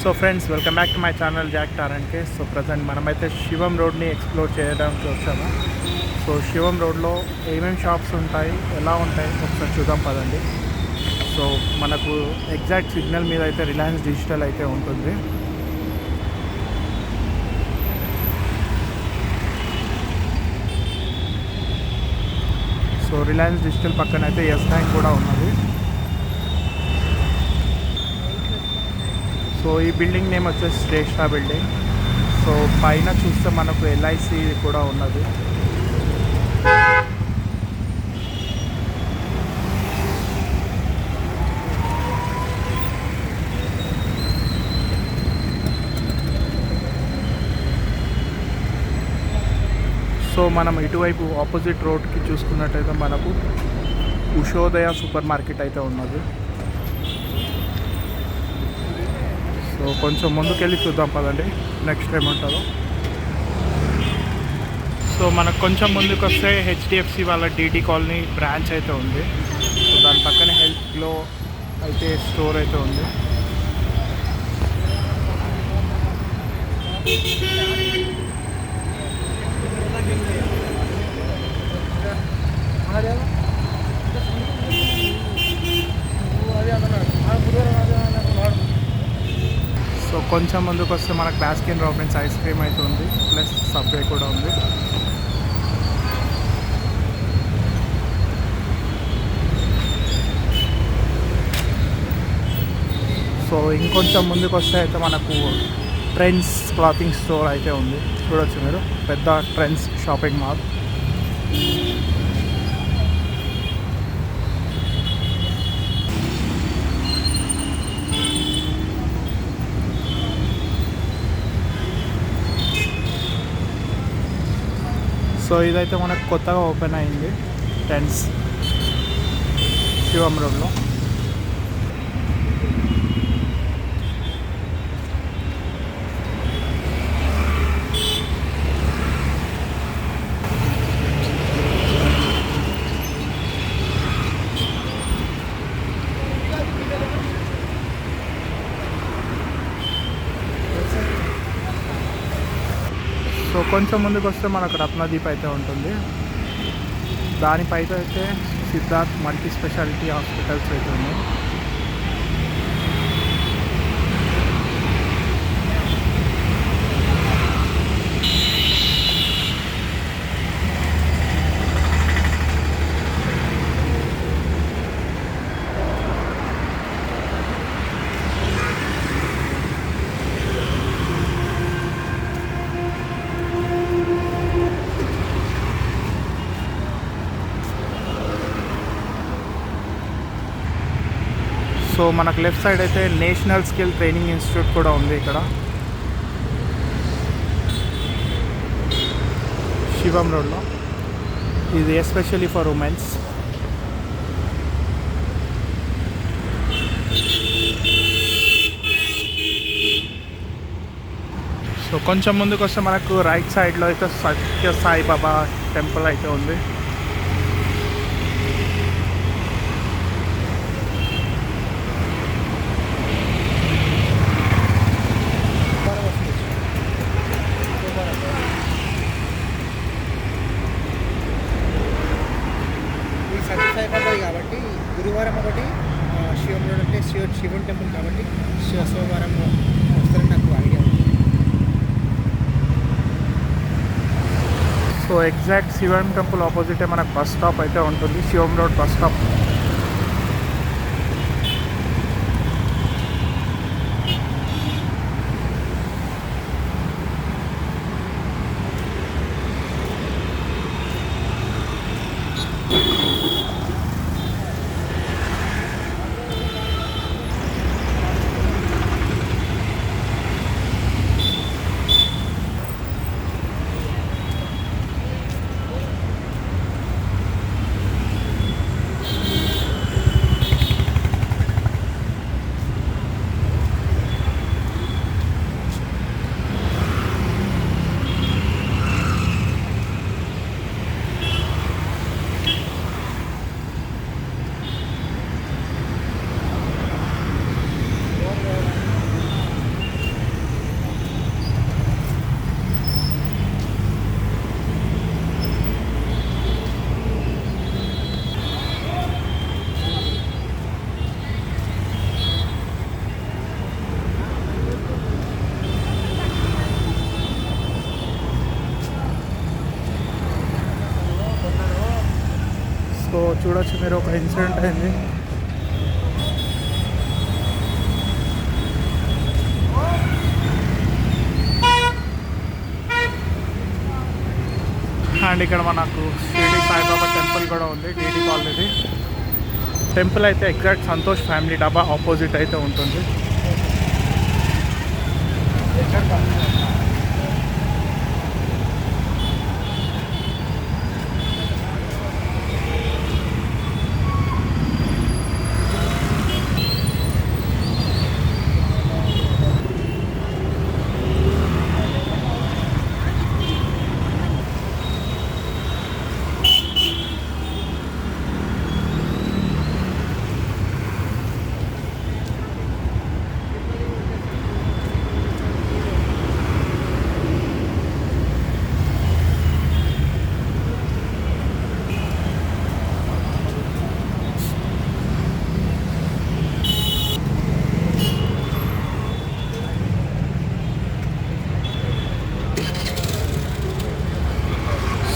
So friends, welcome back to my channel జాక్ టారెంట్కే. So present మనమైతే శివం రోడ్ని ఎక్స్ప్లోర్ చేయడానికి వచ్చాము. సో శివం రోడ్లో ఏమేమి షాప్స్ ఉంటాయి, ఎలా ఉంటాయి ఒకసారి చూద్దాం పదండి. సో మనకు ఎగ్జాక్ట్ సిగ్నల్ మీద అయితే రిలయన్స్ డిజిటల్ అయితే ఉంటుంది. సో రిలయన్స్ డిజిటల్ పక్కన అయితే ఎస్ బ్యాంక్ కూడా ఉన్నది. సో ఈ బిల్డింగ్ నేమ్ వచ్చేసి శ్రేష్ఠ బిల్డింగ్. సో పైన చూస్తే మనకు ఎల్ఐసి కూడా ఉన్నది. సో మనం ఇటువైపు ఆపోజిట్ రోడ్కి చూసుకున్నట్టయితే మనకు ఉషోదయ సూపర్ మార్కెట్ అయితే ఉన్నది. సో కొంచెం ముందుకెళ్ళి చూద్దాం పదండి నెక్స్ట్ ఏముంటుందో. సో మనకు కొంచెం ముందుకు వస్తే హెచ్డిఎఫ్సి వాళ్ళ డిటి కాలనీ బ్రాంచ్ అయితే ఉంది. సో దాని పక్కనే హెల్త్లో అయితే స్టోర్ అయితే ఉంది. సో కొంచెం ముందుకు వస్తే మనకు బాస్కిన్ రాబిన్స్ ఐస్ క్రీమ్ అయితే ఉంది, ప్లస్ సబ్వే కూడా ఉంది. సో ఇంకొంచెం ముందుకు వస్తే అయితే మనకు ట్రెండ్స్ క్లాతింగ్ స్టోర్ అయితే ఉంది. చూడొచ్చు మీరు, పెద్ద ట్రెండ్స్ షాపింగ్ మాల్. సో ఇదైతే మనకు కొత్తగా ఓపెన్ అయింది, ట్రెండ్స్ శివం రోడ్లో. సో కొంచెం ముందుకు వస్తే మనకు రత్నదీప్ అయితే ఉంటుంది. దానిపైన అయితే సిద్ధార్థ్ మల్టీ స్పెషాలిటీ హాస్పిటల్స్ అయితే ఉన్నాయి. సో మనకు లెఫ్ట్ సైడ్ అయితే నేషనల్ స్కిల్ ట్రైనింగ్ ఇన్స్టిట్యూట్ కూడా ఉంది ఇక్కడ శివం రోడ్లో. ఇది ఎస్పెషల్లీ ఫర్ ఉమెన్స్. సో కొంచెం ముందుకు వస్తే మనకు రైట్ సైడ్లో అయితే సత్య సాయిబాబా టెంపుల్ అయితే ఉంది. సాయిబాబాది కాబట్టి గురువారం ఒకటి శివం రోడ్ అంటే శివం టెంపుల్ కాబట్టి సోమవారం వస్తారని నాకు ఐడియా ఉంది. సో ఎగ్జాక్ట్ శివం టెంపుల్ ఆపోజిటే మనకు బస్ స్టాప్ అయితే ఉంటుంది, శివం రోడ్ బస్ స్టాప్. చూడొచ్చు మీరు, ఒక ఇన్సిడెంట్ అయింది. అండ్ ఇక్కడ మనకు షిరిడి సాయిబాబా టెంపుల్ కూడా ఉంది, టీటీ కాలనీది. టెంపుల్ అయితే ఎగ్జాక్ట్ సంతోష్ ఫ్యామిలీ డాబా ఆపోజిట్ అయితే ఉంటుంది.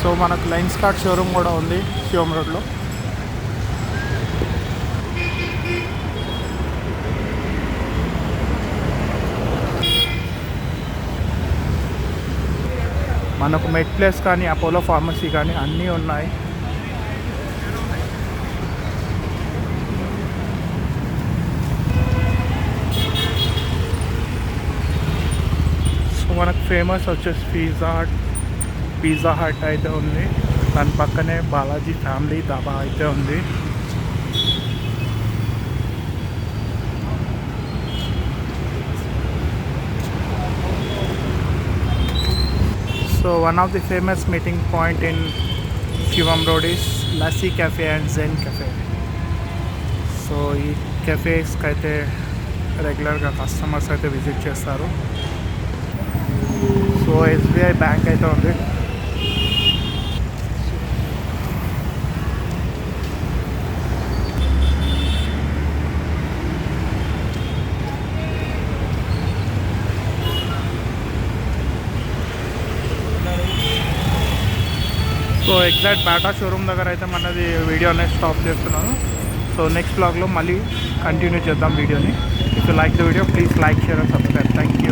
సో మనకు లైన్స్ కార్డ్ షోరూమ్ కూడా ఉంది శివం రోడ్లో. మనకు మెడ్ ప్లేస్ కానీ అపోలో ఫార్మసీ కానీ అన్నీ ఉన్నాయి. సో మనకు ఫేమస్ వచ్చేసి పిజ్జా హట్ అయితే ఉంది. దాని పక్కనే బాలాజీ ఫ్యామిలీ ధాబా అయితే ఉంది. So one of the famous meeting point in Shivam Road is Lassi Cafe and Zen Cafe. So ఈ కెఫేస్కి అయితే రెగ్యులర్గా కస్టమర్స్ అయితే విజిట్ చేస్తారు. సో ఎస్బీఐ బ్యాంక్ అయితే ఉంది. సో ఎగ్జాక్ట్ బాటా షోరూమ్ దగ్గర అయితే మనది వీడియో అనేది స్టాప్ చేస్తున్నాను. సో నెక్స్ట్ బ్లాగ్లో మళ్ళీ కంటిన్యూ చేద్దాం వీడియోని. If you like the video please like, share and subscribe. Thank you.